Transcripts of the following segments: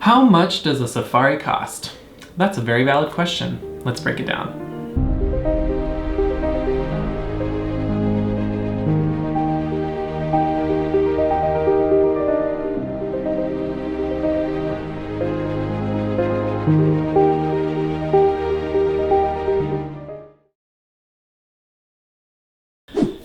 How much does a safari cost? That's a very valid question. Let's break it down.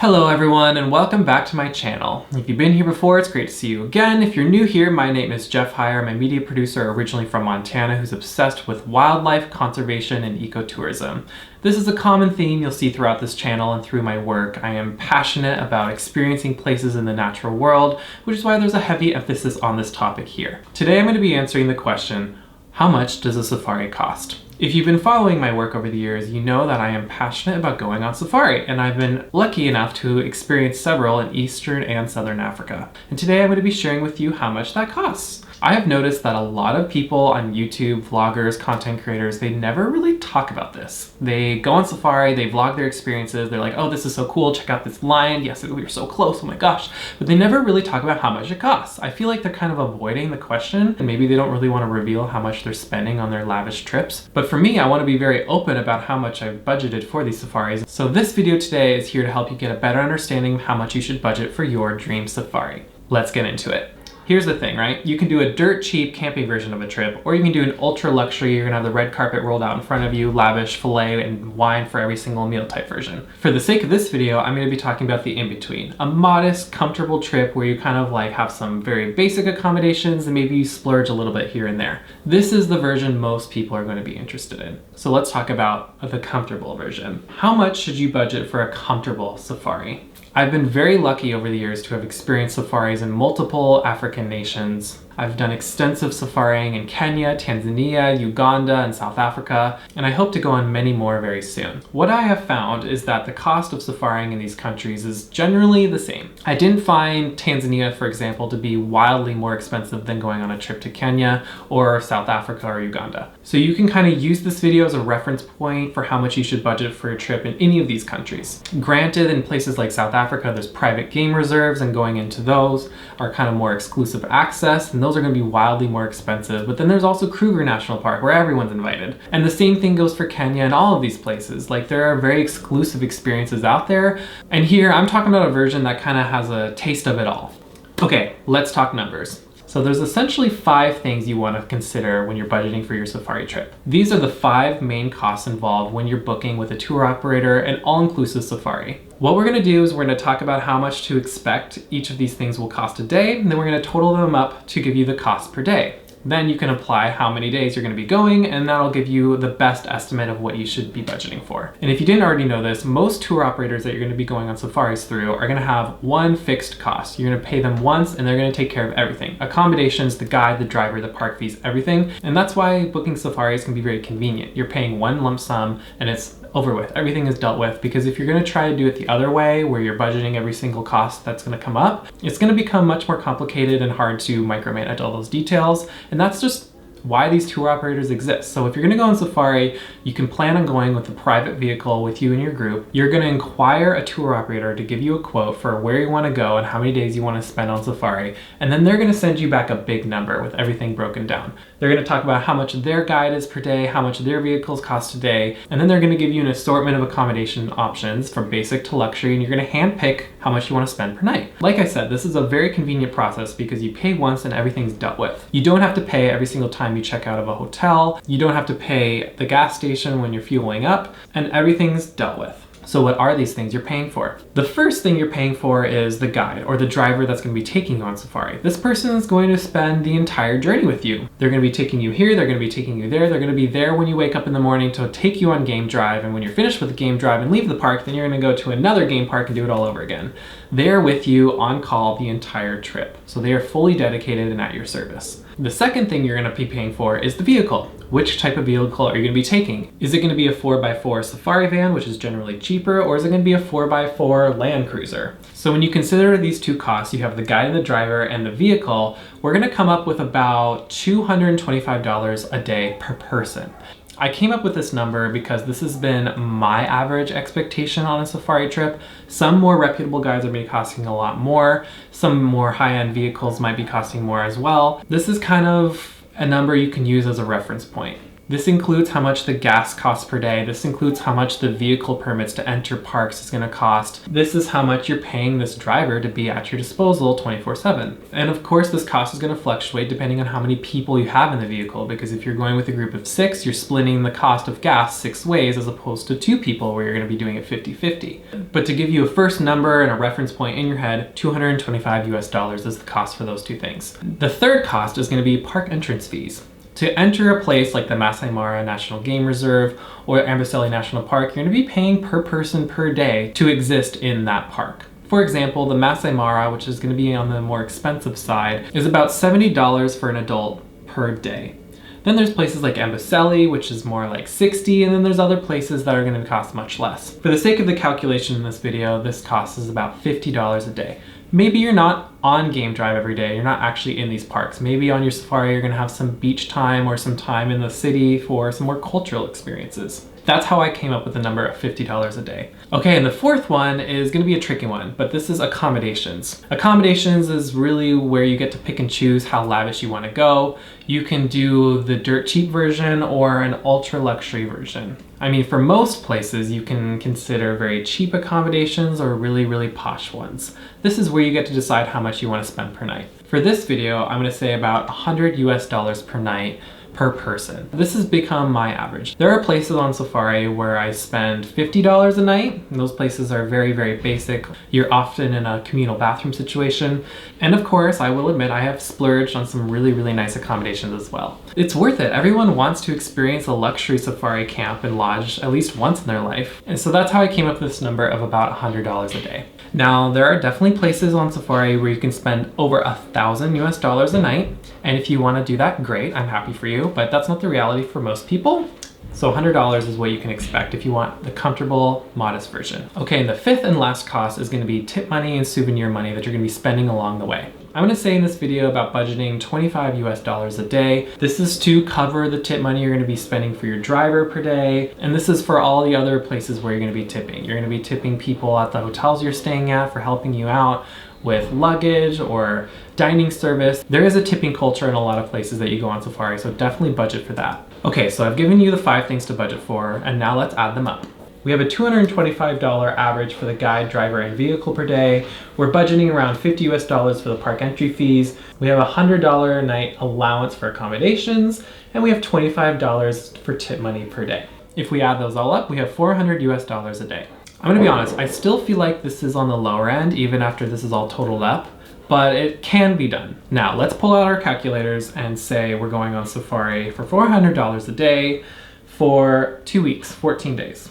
Hello everyone and welcome back to my channel. If you've been here before, it's great to see you again. If you're new here, my name is Hyer. I'm a media producer originally from Montana who's obsessed with wildlife conservation and ecotourism. This is a common theme you'll see throughout this channel and through my work. I am passionate about experiencing places in the natural world, which is why there's a heavy emphasis on this topic here. Today I'm going to be answering the question, how much does a safari cost? If you've been following my work over the years, you know that I am passionate about going on safari, and I've been lucky enough to experience several in Eastern and Southern Africa. And today I'm going to be sharing with you how much that costs. I have noticed that a lot of people on YouTube, vloggers, content creators, they never really talk about this. They go on safari, they vlog their experiences, they're like, oh, this is so cool, check out this lion, yes, we were so close, oh my gosh. But they never really talk about how much it costs. I feel like they're kind of avoiding the question, and maybe they don't really want to reveal how much they're spending on their lavish trips. But for me, I want to be very open about how much I've budgeted for these safaris. So this video today is here to help you get a better understanding of how much you should budget for your dream safari. Let's get into it. Here's the thing, right? You can do a dirt cheap camping version of a trip, or you can do an ultra luxury, you're gonna have the red carpet rolled out in front of you, lavish filet and wine for every single meal type version. For the sake of this video, I'm gonna be talking about the in-between. A modest, comfortable trip where you kind of like have some very basic accommodations and maybe you splurge a little bit here and there. This is the version most people are gonna be interested in. So let's talk about the comfortable version. How much should you budget for a comfortable safari? I've been very lucky over the years to have experienced safaris in multiple African nations. I've done extensive safariing in Kenya, Tanzania, Uganda, and South Africa, and I hope to go on many more very soon. What I have found is that the cost of safariing in these countries is generally the same. I didn't find Tanzania, for example, to be wildly more expensive than going on a trip to Kenya or South Africa or Uganda. So you can kind of use this video as a reference point for how much you should budget for a trip in any of these countries. Granted, in places like South Africa, there's private game reserves, and going into those are kind of more exclusive access, and those are going to be wildly more expensive. But then there's also Kruger National Park where everyone's invited. And the same thing goes for Kenya and all of these places. Like, there are very exclusive experiences out there. And here I'm talking about a version that kind of has a taste of it all. Okay, let's talk numbers. So there's essentially 5 things you want to consider when you're budgeting for your safari trip. These are the 5 main costs involved when you're booking with a tour operator an all-inclusive safari. What we're going to do is we're going to talk about how much to expect each of these things will cost a day, and then we're going to total them up to give you the cost per day. Then you can apply how many days you're going to be going, and that'll give you the best estimate of what you should be budgeting for. And if you didn't already know this, most tour operators that you're going to be going on safaris through are going to have one fixed cost. You're going to pay them once and they're going to take care of everything. Accommodations, the guide, the driver, the park fees, everything. And that's why booking safaris can be very convenient. You're paying one lump sum and it's over with. Everything is dealt with, because if you're going to try to do it the other way where you're budgeting every single cost that's going to come up, it's going to become much more complicated and hard to micromanage all those details. And that's just why these tour operators exist. So if you're going to go on safari, you can plan on going with a private vehicle with you and your group. You're going to inquire a tour operator to give you a quote for where you want to go and how many days you want to spend on safari. And then they're going to send you back a big number with everything broken down. They're going to talk about how much their guide is per day, how much their vehicles cost a day, and then they're going to give you an assortment of accommodation options from basic to luxury, and you're going to handpick how much you want to spend per night. Like I said, this is a very convenient process because you pay once and everything's dealt with. You don't have to pay every single time you check out of a hotel. You don't have to pay the gas station when you're fueling up, and everything's dealt with. So what are these things you're paying for? The first thing you're paying for is the guide, or the driver that's going to be taking you on safari. This person is going to spend the entire journey with you. They're going to be taking you here, they're going to be taking you there, they're going to be there when you wake up in the morning to take you on game drive, and when you're finished with the game drive and leave the park, then you're going to go to another game park and do it all over again. They're with you on call the entire trip. So they are fully dedicated and at your service. The second thing you're going to be paying for is the vehicle. Which type of vehicle are you going to be taking? Is it going to be a 4x4 safari van, which is generally cheaper, or is it going to be a 4x4 Land Cruiser? So when you consider these two costs, you have the guide and the driver and the vehicle, we're going to come up with about $225 a day per person. I came up with this number because this has been my average expectation on a safari trip. Some more reputable guides are going to be costing a lot more. Some more high-end vehicles might be costing more as well. This is kind of a number you can use as a reference point. This includes how much the gas costs per day. This includes how much the vehicle permits to enter parks is going to cost. This is how much you're paying this driver to be at your disposal 24/7. And of course, this cost is going to fluctuate depending on how many people you have in the vehicle, because if you're going with a group of 6, you're splitting the cost of gas 6 ways as opposed to 2 people where you're going to be doing it 50-50. But to give you a first number and a reference point in your head, $225 is the cost for those 2 things. The third cost is going to be park entrance fees. To enter a place like the Masai Mara National Game Reserve or Amboseli National Park, you're going to be paying per person per day to exist in that park. For example, the Masai Mara, which is going to be on the more expensive side, is about $70 for an adult per day. Then there's places like Amboseli, which is more like $60, and then there's other places that are going to cost much less. For the sake of the calculation in this video, this cost is about $50 a day. Maybe you're not on game drive every day, you're not actually in these parks. Maybe on your safari you're going to have some beach time or some time in the city for some more cultural experiences. That's how I came up with the number of $50 a day. Okay, and the fourth one is going to be a tricky one, but this is accommodations. Accommodations is really where you get to pick and choose how lavish you want to go. You can do the dirt cheap version or an ultra luxury version. I mean, for most places, you can consider very cheap accommodations or really, really posh ones. This is where you get to decide how much you want to spend per night. For this video, I'm going to say about $100 per night per person. This has become my average. There are places on safari where I spend $50 a night, and those places are very, very basic. You're often in a communal bathroom situation. And of course, I will admit I have splurged on some really, really nice accommodations as well. It's worth it. Everyone wants to experience a luxury safari camp and lodge at least once in their life. And so that's how I came up with this number of about $100 a day. Now, there are definitely places on safari where you can spend over $1,000 a night. And if you want to do that, great, I'm happy for you, but that's not the reality for most people. So $100 is what you can expect if you want the comfortable, modest version. Okay, and the fifth and last cost is going to be tip money and souvenir money that you're going to be spending along the way. I'm going to say in this video about budgeting $25 a day. This is to cover the tip money you're going to be spending for your driver per day. And this is for all the other places where you're going to be tipping. You're going to be tipping people at the hotels you're staying at for helping you out with luggage or dining service. There is a tipping culture in a lot of places that you go on safari, so definitely budget for that. Okay, so I've given you the 5 things to budget for, and now let's add them up. We have a $225 average for the guide, driver, and vehicle per day. We're budgeting around $50 for the park entry fees. We have a $100 a night allowance for accommodations, and we have $25 for tip money per day. If we add those all up, we have $400 a day. I'm gonna be honest, I still feel like this is on the lower end, even after this is all totaled up, but it can be done. Now, let's pull out our calculators and say we're going on safari for $400 a day for 2 weeks, 14 days.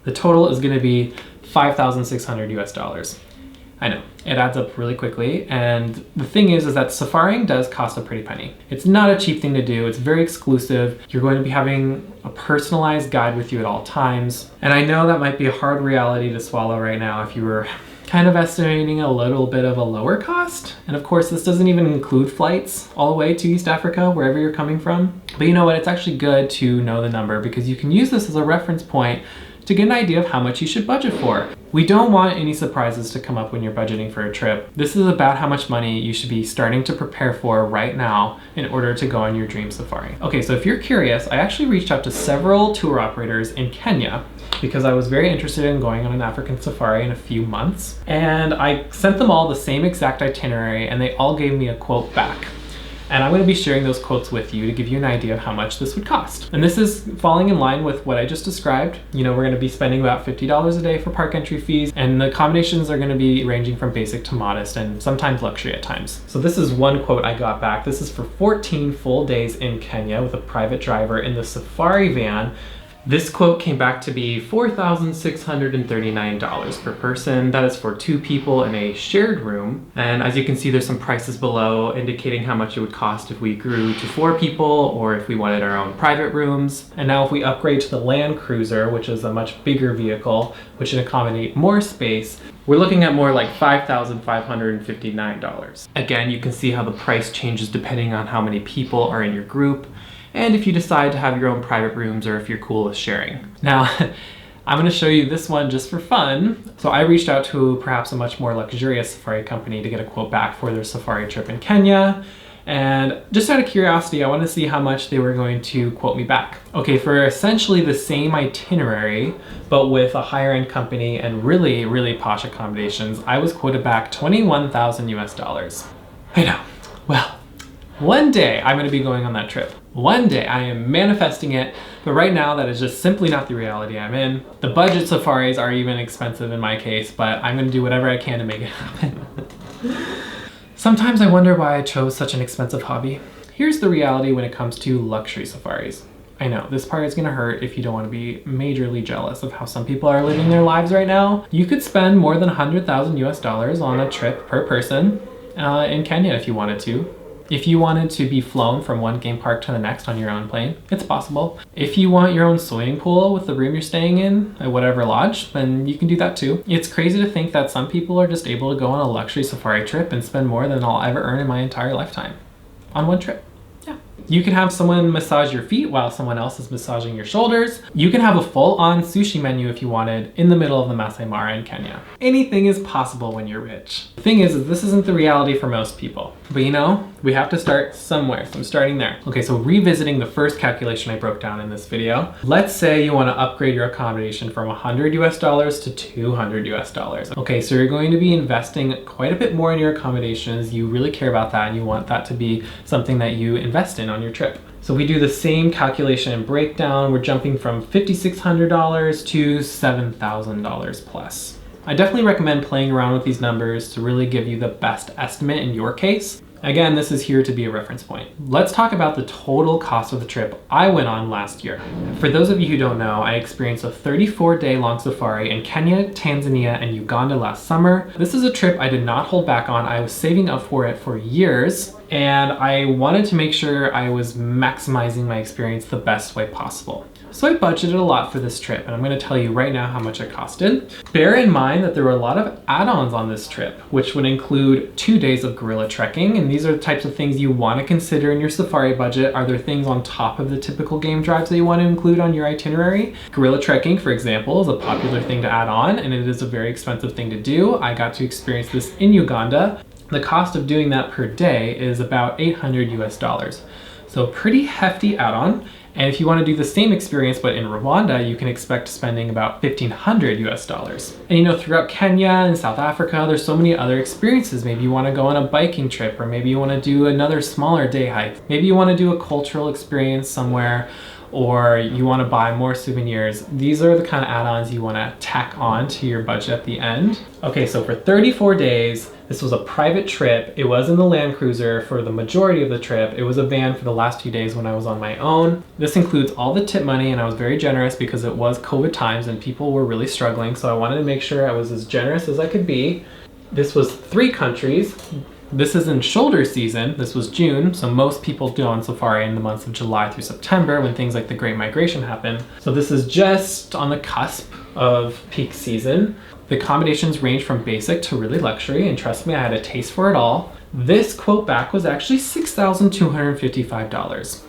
The total is gonna be $5,600. I know, it adds up really quickly, and the thing is that safaring does cost a pretty penny. It's not a cheap thing to do, it's very exclusive. You're going to be having a personalized guide with you at all times, and I know that might be a hard reality to swallow right now if you were kind of estimating a little bit of a lower cost. And of course, this doesn't even include flights all the way to East Africa, wherever you're coming from. But you know what, it's actually good to know the number because you can use this as a reference point to get an idea of how much you should budget for. We don't want any surprises to come up when you're budgeting for a trip. This is about how much money you should be starting to prepare for right now in order to go on your dream safari. Okay, so if you're curious, I actually reached out to several tour operators in Kenya because I was very interested in going on an African safari in a few months. And I sent them all the same exact itinerary and they all gave me a quote back. And I'm going to be sharing those quotes with you to give you an idea of how much this would cost. And this is falling in line with what I just described. You know, we're going to be spending about $50 a day for park entry fees, and the accommodations are going to be ranging from basic to modest and sometimes luxury at times. So this is one quote I got back. This is for 14 full days in Kenya with a private driver in the safari van. This quote came back to be $4,639 per person. That is for 2 people in a shared room. And as you can see, there's some prices below indicating how much it would cost if we grew to 4 people or if we wanted our own private rooms. And now if we upgrade to the Land Cruiser, which is a much bigger vehicle, which can accommodate more space, we're looking at more like $5,559. Again, you can see how the price changes depending on how many people are in your group, and if you decide to have your own private rooms or if you're cool with sharing. Now, I'm going to show you this one just for fun. So I reached out to perhaps a much more luxurious safari company to get a quote back for their safari trip in Kenya. And just out of curiosity, I wanted to see how much they were going to quote me back. Okay, for essentially the same itinerary, but with a higher end company and really, really posh accommodations, I was quoted back 21,000 US dollars. I know. Well, one day I'm going to be going on that trip. One day I am manifesting it, but right now that is just simply not the reality I'm in. The budget safaris are even expensive in my case, but I'm going to do whatever I can to make it happen. Sometimes I wonder why I chose such an expensive hobby. Here's the reality when it comes to luxury safaris. I know, this part is gonna hurt if you don't want to be majorly jealous of how some people are living their lives right now. You could spend more than 100,000 US dollars on a trip per person in Kenya if you wanted to. If you wanted to be flown from one game park to the next on your own plane, it's possible. If you want your own swimming pool with the room you're staying in at whatever lodge, then you can do that too. It's crazy to think that some people are just able to go on a luxury safari trip and spend more than I'll ever earn in my entire lifetime on one trip. Yeah. You can have someone massage your feet while someone else is massaging your shoulders. You can have a full-on sushi menu if you wanted in the middle of the Masai Mara in Kenya. Anything is possible when you're rich. The thing is this isn't the reality for most people. But you know, we have to start somewhere, so I'm starting there. Okay, so revisiting the first calculation I broke down in this video, let's say you want to upgrade your accommodation from 100 US dollars to 200 US dollars. Okay, so you're going to be investing quite a bit more in your accommodations. You really care about that and you want that to be something that you invest in on your trip. So we do the same calculation and breakdown. We're jumping from $5,600 to $7,000 plus. I definitely recommend playing around with these numbers to really give you the best estimate in your case. Again, this is here to be a reference point. Let's talk about the total cost of the trip I went on last year. For those of you who don't know, I experienced a 34-day long safari in Kenya, Tanzania, and Uganda last summer. This is a trip I did not hold back on. I was saving up for it for years, and I wanted to make sure I was maximizing my experience the best way possible. So I budgeted a lot for this trip, and I'm going to tell you right now how much it costed. Bear in mind that there were a lot of add-ons on this trip, which would include 2 days of gorilla trekking, and these are the types of things you want to consider in your safari budget. Are there things on top of the typical game drives that you want to include on your itinerary? Gorilla trekking, for example, is a popular thing to add on, and it is a very expensive thing to do. I got to experience this in Uganda. The cost of doing that per day is about 800 US dollars. So a pretty hefty add-on. And if you want to do the same experience but in Rwanda, you can expect spending about 1,500 US dollars. And you know, throughout Kenya and South Africa, there's so many other experiences. Maybe you want to go on a biking trip, or maybe you want to do another smaller day hike. Maybe you want to do a cultural experience somewhere, or you want to buy more souvenirs. These are the kind of add-ons you want to tack on to your budget at the end. Okay, so for 34 days, this was a private trip. It was in the Land Cruiser for the majority of the trip. It was a van for the last few days when I was on my own. This includes all the tip money, and I was very generous because it was COVID times and people were really struggling, so I wanted to make sure I was as generous as I could be. This was 3 countries. This is in shoulder season. This was June, so most people go on safari in the months of July through September when things like the Great Migration happen. So this is just on the cusp of peak season. The accommodations range from basic to really luxury, and trust me, I had a taste for it all. This quote back was actually $6,255.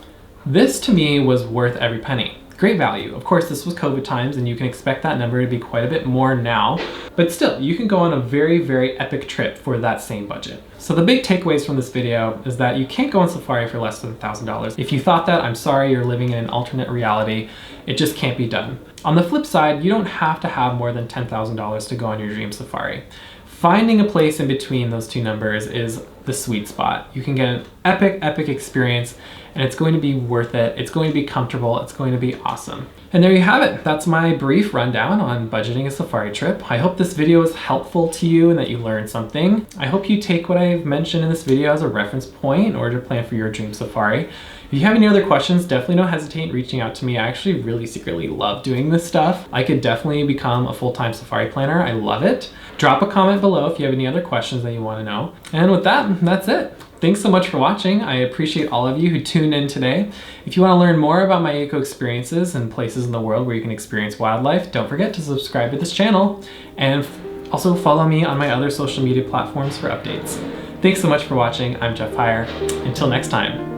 This to me was worth every penny. Great value. Of course, this was COVID times and you can expect that number to be quite a bit more now, but still, you can go on a very, very epic trip for that same budget. So the big takeaways from this video is that you can't go on safari for less than $1,000. If you thought that, I'm sorry, you're living in an alternate reality. It just can't be done. On the flip side, you don't have to have more than $10,000 to go on your dream safari. Finding a place in between those two numbers is the sweet spot. You can get an epic, epic experience, and it's going to be worth it. It's going to be comfortable. It's going to be awesome. And there you have it. That's my brief rundown on budgeting a safari trip. I hope this video was helpful to you and that you learned something. I hope you take what I've mentioned in this video as a reference point in order to plan for your dream safari. If you have any other questions, definitely don't hesitate reaching out to me. I actually really secretly love doing this stuff. I could definitely become a full-time safari planner. I love it. Drop a comment below if you have any other questions that you want to know. And with that, that's it. Thanks so much for watching. I appreciate all of you who tuned in today. If you want to learn more about my eco experiences and places in the world where you can experience wildlife, don't forget to subscribe to this channel and also follow me on my other social media platforms for updates. Thanks so much for watching. I'm Jeff Hyer. Until next time.